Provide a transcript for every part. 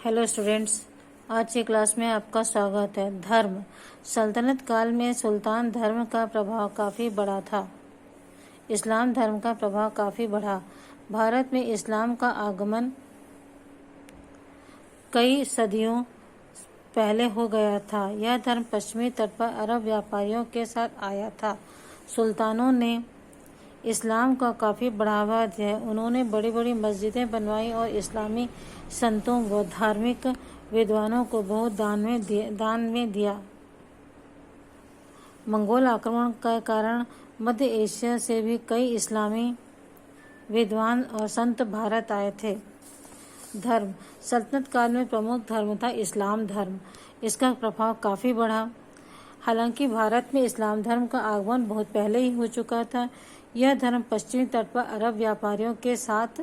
Hello students, आज की class में आपका स्वागत है। धर्म। सल्तनत काल में सुल्तान धर्म का प्रभाव काफ़ी बड़ा था। इस्लाम धर्म का प्रभाव काफ़ी बढ़ा। भारत में इस्लाम का आगमन कई सदियों पहले हो गया था। यह धर्म पश्चिमी तट पर अरब व्यापारियों के साथ आया था। सुल्तानों ने इस्लाम का काफ़ी बढ़ावा दिया। उन्होंने बड़ी बड़ी मस्जिदें बनवाई और इस्लामी संतों व धार्मिक विद्वानों को बहुत दान में दिया। मंगोल आक्रमण के कारण मध्य एशिया से भी कई इस्लामी विद्वान और संत भारत आए थे। धर्म। सल्तनत काल में प्रमुख धर्म था इस्लाम धर्म। इसका प्रभाव काफ़ी बढ़ा। हालांकि भारत में इस्लाम धर्म का आगमन बहुत पहले ही हो चुका था। यह धर्म पश्चिमी तट पर अरब व्यापारियों के साथ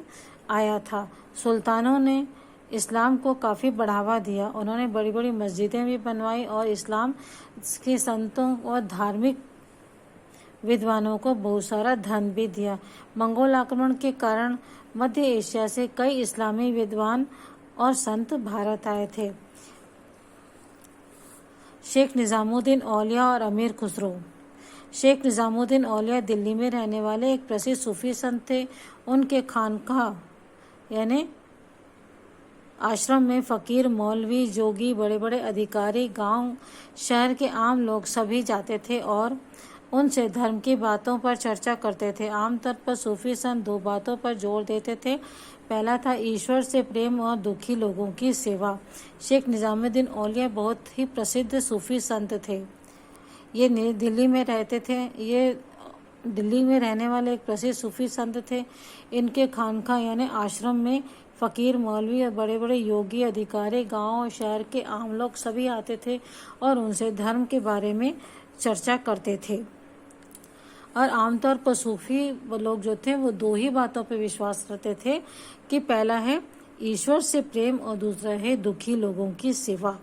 आया था। सुल्तानों ने इस्लाम को काफ़ी बढ़ावा दिया। उन्होंने बड़ी बड़ी मस्जिदें भी बनवाई और इस्लाम के संतों और धार्मिक विद्वानों को बहुत सारा धन भी दिया। मंगोल आक्रमण के कारण मध्य एशिया से कई इस्लामी विद्वान और संत भारत आए थे। शेख निज़ामुद्दीन औलिया और अमीर खुसरो। शेख निज़ामुद्दीन औलिया दिल्ली में रहने वाले एक प्रसिद्ध सूफी संत थे। उनके खानकाह यानी आश्रम में फ़कीर, मौलवी, जोगी, बड़े बड़े अधिकारी, गांव शहर के आम लोग सभी जाते थे और उनसे धर्म की बातों पर चर्चा करते थे। आमतौर पर सूफी संत दो बातों पर जोर देते थे। पहला था ईश्वर से प्रेम और दुखी लोगों की सेवा। शेख निज़ामुद्दीन औलिया बहुत ही प्रसिद्ध सूफी संत थे। ये दिल्ली में रहते थे। ये दिल्ली में रहने वाले एक प्रसिद्ध सूफी संत थे। इनके खानका यानी आश्रम में फ़कीर, मौलवी और बड़े बड़े योगी, अधिकारी, गांव और शहर के आम लोग सभी आते थे और उनसे धर्म के बारे में चर्चा करते थे। और आमतौर पर सूफी लोग जो थे वो दो ही बातों पर विश्वास करते थे कि पहला है ईश्वर से प्रेम और दूसरा है दुखी लोगों की सेवा।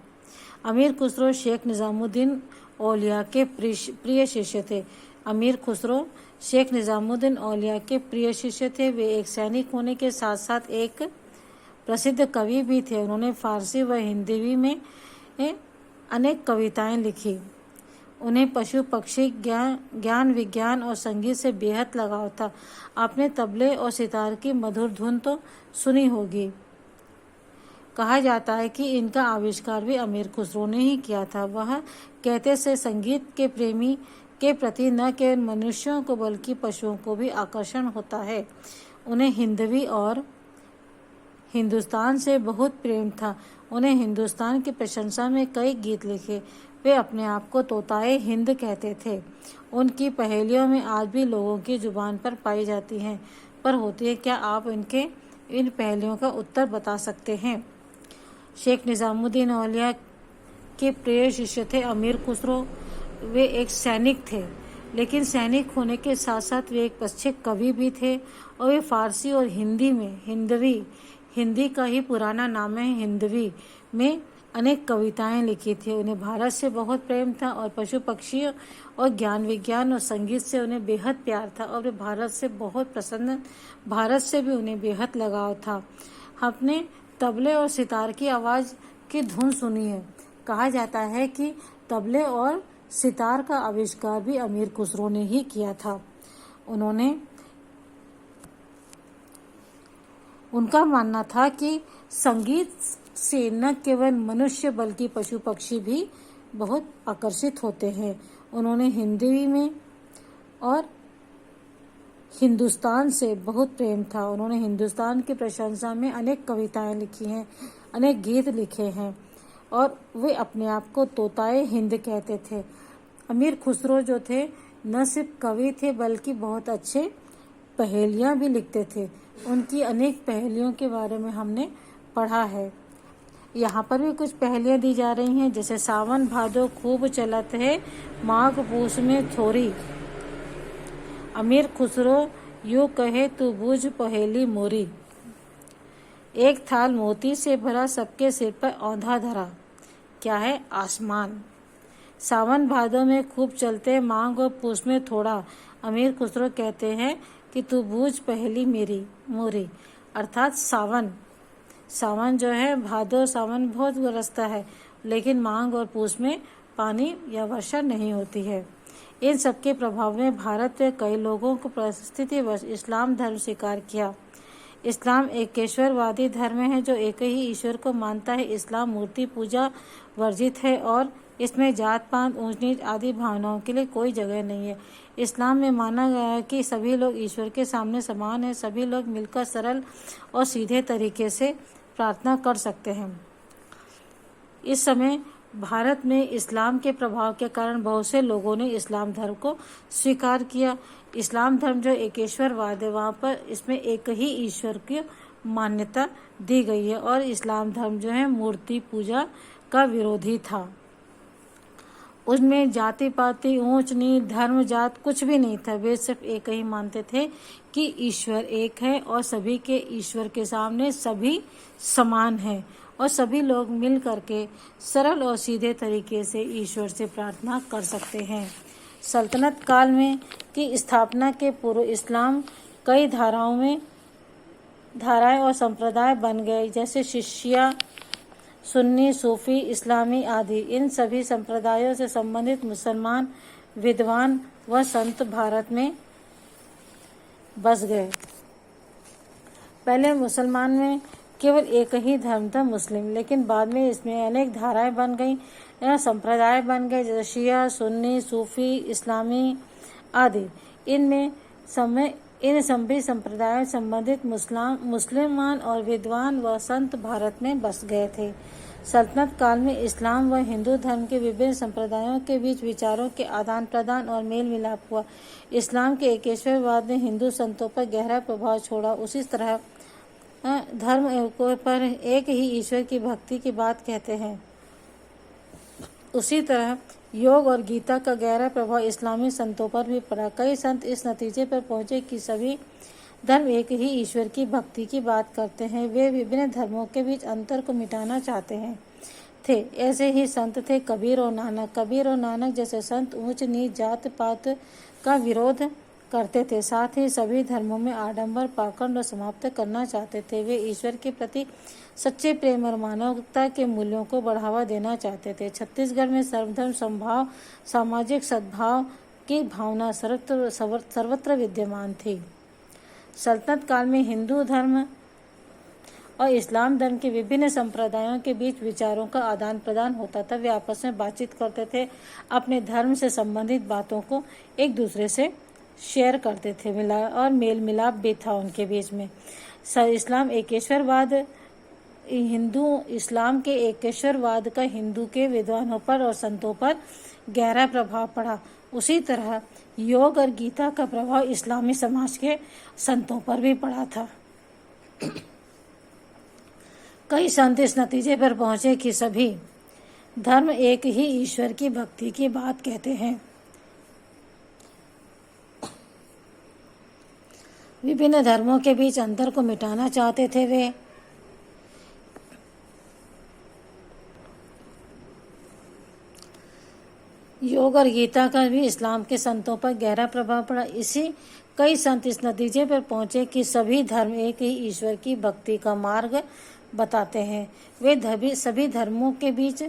अमीर खुसरो शेख निज़ामुद्दीन औलिया के प्रिय शिष्य थे। अमीर खुसरो शेख निज़ामुद्दीन औलिया के प्रिय शिष्य थे। वे एक सैनिक होने के साथ साथ एक प्रसिद्ध कवि भी थे। उन्होंने फारसी व हिंदी में अनेक कविताएं लिखी। उन्हें पशु पक्षी, ज्ञान विज्ञान और संगीत से बेहद लगाव था। आपने तबले और सितार की मधुर धुन तो सुनी होगी। कहा जाता है कि इनका आविष्कार भी अमीर खुसरो ने ही किया था। वह कहते से संगीत के प्रेमी के प्रति न केवल मनुष्यों को बल्कि पशुओं को भी आकर्षण होता है। उन्हें हिंदवी और हिंदुस्तान से बहुत प्रेम था। उन्हें हिंदुस्तान की प्रशंसा में कई गीत लिखे। वे अपने आप को तोताए हिंद कहते थे। उनकी पहेलियों में आज भी लोगों की जुबान पर पाई जाती हैं, पर होती है क्या? आप इन पहेलियों का उत्तर बता सकते हैं। शेख निज़ामुद्दीन औलिया के प्रिय शिष्य थे अमीर खुसरो। वे एक सैनिक थे, लेकिन सैनिक होने के साथ साथ वे एक प्रसिद्ध कवि भी थे और वे फारसी और हिंदी में हिंदी का ही पुराना नाम है हिंदवी में अनेक कविताएं लिखी थी। उन्हें भारत से बहुत प्रेम था और पशु पक्षी और ज्ञान विज्ञान और संगीत से उन्हें बेहद प्यार था और वे भारत से भी उन्हें बेहद लगाव था। हमने तबले और सितार की आवाज़ की धुन सुनी है। कहा जाता है कि तबले और सितार का आविष्कार भी अमीर खुसरो ने ही किया था। उनका मानना था कि संगीत से न केवल मनुष्य बल्कि पशु पक्षी भी बहुत आकर्षित होते हैं। उन्होंने हिंदी में और हिंदुस्तान से बहुत प्रेम था। उन्होंने हिंदुस्तान की प्रशंसा में अनेक कविताएं लिखी हैं, अनेक गीत लिखे हैं और वे अपने आप को तोताए हिंद कहते थे। अमीर खुसरो जो थे न सिर्फ कवि थे बल्कि बहुत अच्छे पहेलियाँ भी लिखते थे। उनकी अनेक पहेलियों के बारे में हमने पढ़ा है। यहाँ पर भी कुछ पहेलियाँ दी जा रही हैं, जैसे सावन भादो खूब चलत है, माघ पूस में थोरी। अमीर खुसरो यूँ कहे तू बूझ पहेली मोरी। एक थाल मोती से भरा, सबके सिर पर औंधा धरा। क्या है? आसमान। सावन भादों में खूब चलते, माघ और पूस में थोड़ा। अमीर खुसरो कहते हैं कि तू बूझ पहेली मेरी मोरी, अर्थात सावन सावन जो है, भादो सावन बहुत बरसता है, लेकिन माघ और पूस में पानी या वर्षा नहीं होती है। इन सबके प्रभाव में भारत में कई लोगों को परिस्थितिवश इस्लाम धर्म स्वीकार किया। इस्लाम एकेश्वरवादी धर्म है जो एक ही ईश्वर को मानता है। इस्लाम मूर्ति पूजा वर्जित है और इसमें जात पात ऊंच नीच आदि भावनाओं के लिए कोई जगह नहीं है। इस्लाम में माना गया है कि सभी लोग ईश्वर के सामने समान हैं, सभी लोग मिलकर सरल और सीधे तरीके से प्रार्थना कर सकते हैं। इस समय भारत में इस्लाम के प्रभाव के कारण बहुत से लोगों ने इस्लाम धर्म को स्वीकार किया। इस्लाम धर्म जो एकेश्वरवाद है, वहाँ पर इसमें एक ही ईश्वर की मान्यता दी गई है और इस्लाम धर्म जो है मूर्ति पूजा का विरोधी था। उसमें जाति पाति ऊंच नीच धर्म जात कुछ भी नहीं था। वे सिर्फ एक ही मानते थे कि ईश्वर एक है और सभी के ईश्वर के सामने सभी समान हैं और सभी लोग मिल करके सरल और सीधे तरीके से ईश्वर से प्रार्थना कर सकते हैं। सल्तनत काल में की स्थापना के पूर्व इस्लाम कई धाराएं और संप्रदाय बन गए, जैसे शिया, सुन्नी, सूफी, इस्लामी आदि। इन सभी संप्रदायों से संबंधित मुसलमान विद्वान व संत भारत में बस गए। पहले मुसलमान में केवल एक ही धर्म था, मुस्लिम, लेकिन बाद में इसमें अनेक धाराएं बन गई, संप्रदाय बन गए, जैसे शिया, सुन्नी, सूफी, इस्लामी आदि। इन सभी संप्रदायों से संबंधित मुसलमान और विद्वान व संत भारत में बस गए थे। सल्तनत काल में इस्लाम व हिंदू धर्म के विभिन्न संप्रदायों के बीच विचारों के आदान प्रदान और मेल मिलाप हुआ। इस्लाम के एकेश्वरवाद ने हिंदू संतों पर गहरा प्रभाव छोड़ा। उसी तरह धर्म पर एक ही ईश्वर की भक्ति की बात कहते हैं। उसी तरह योग और गीता का गहरा प्रभाव इस्लामी संतों पर भी पड़ा। कई संत इस नतीजे पर पहुंचे कि सभी धर्म एक ही ईश्वर की भक्ति की बात करते हैं। वे विभिन्न धर्मों के बीच अंतर को मिटाना चाहते थे। ऐसे ही संत थे कबीर और नानक। कबीर और नानक जैसे संत ऊंच नीच जात पात का विरोध करते थे, साथ ही सभी धर्मों में आडंबर पाखंड समाप्त करना चाहते थे। वे ईश्वर के प्रति सच्चे प्रेम और मानवता के मूल्यों को बढ़ावा देना चाहते थे। छत्तीसगढ़ में सर्वधर्म समभाव, सामाजिक सद्भाव की भावना सर्वत्र विद्यमान थी। सल्तनत काल में हिंदू धर्म और इस्लाम धर्म के विभिन्न संप्रदायों के बीच विचारों का आदान प्रदान होता था। वे आपस में बातचीत करते थे, अपने धर्म से संबंधित बातों को एक दूसरे से शेयर करते थे, और मेल मिलाप भी था उनके बीच में। इस्लाम के एकेश्वरवाद का हिंदू के विद्वानों पर और संतों पर गहरा प्रभाव पड़ा। उसी तरह योग और गीता का प्रभाव इस्लामी समाज के संतों पर भी पड़ा था। कई संत इस नतीजे पर पहुंचे कि सभी धर्म एक ही ईश्वर की भक्ति की बात कहते हैं। विभिन्न धर्मों के बीच अंतर को मिटाना चाहते थे। वे योग और गीता का भी इस्लाम के संतों पर गहरा प्रभाव पड़ा। कई संत इस नतीजे पर पहुंचे कि सभी धर्म एक ही ईश्वर की भक्ति का मार्ग बताते हैं। वे सभी धर्मों के बीच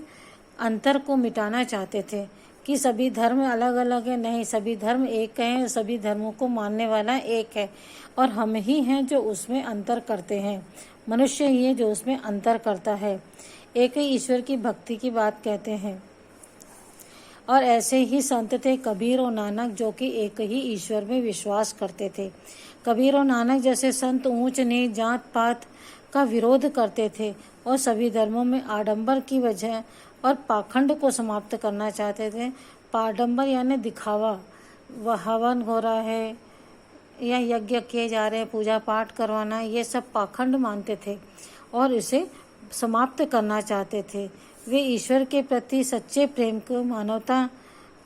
अंतर को मिटाना चाहते थे कि सभी धर्म अलग अलग है, नहीं, सभी धर्म एक हैं। सभी धर्मों को मानने वाला एक है और हम ही हैं जो उसमें अंतर करते हैं। मनुष्य ही है जो उसमें अंतर करता है। एक ही ईश्वर की भक्ति की बात कहते हैं। और ऐसे ही संत थे कबीर और नानक, जो कि एक ही ईश्वर में विश्वास करते थे। कबीर और नानक जैसे संत ऊंच नीच जात पात का विरोध करते थे और सभी धर्मों में आडंबर की वजह और पाखंड को समाप्त करना चाहते थे। आडंबर यानी दिखावा, वह हवन हो रहा है या यज्ञ किए जा रहे हैं, पूजा पाठ करवाना, ये सब पाखंड मानते थे और इसे समाप्त करना चाहते थे। वे ईश्वर के प्रति सच्चे प्रेम को, मानवता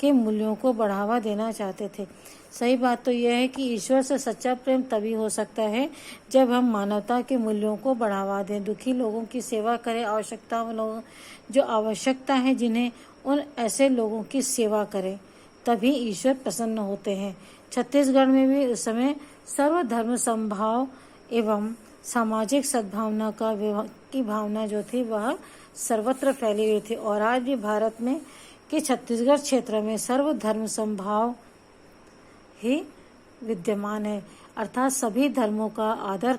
के मूल्यों को बढ़ावा देना चाहते थे। सही बात तो यह है कि ईश्वर से सच्चा प्रेम तभी हो सकता है जब हम मानवता के मूल्यों को बढ़ावा दें, दुखी लोगों की सेवा करें, जो आवश्यकता है जिन्हें, उन ऐसे लोगों की सेवा करें, तभी ईश्वर प्रसन्न होते हैं। छत्तीसगढ़ में भी उस समय सर्वधर्म समभाव एवं सामाजिक सद्भावना की भावना जो थी वह सर्वत्र फैली हुई थी और आज भी भारत में कि छत्तीसगढ़ क्षेत्र में सर्वधर्म समभाव ही विद्यमान है, अर्थात सभी धर्मों का आदर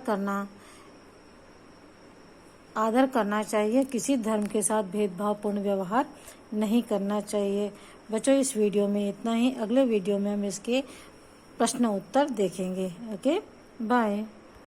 करना चाहिए, किसी धर्म के साथ भेदभावपूर्ण व्यवहार नहीं करना चाहिए। बच्चों इस वीडियो में इतना ही, अगले वीडियो में हम इसके प्रश्न उत्तर देखेंगे। Okay, bye.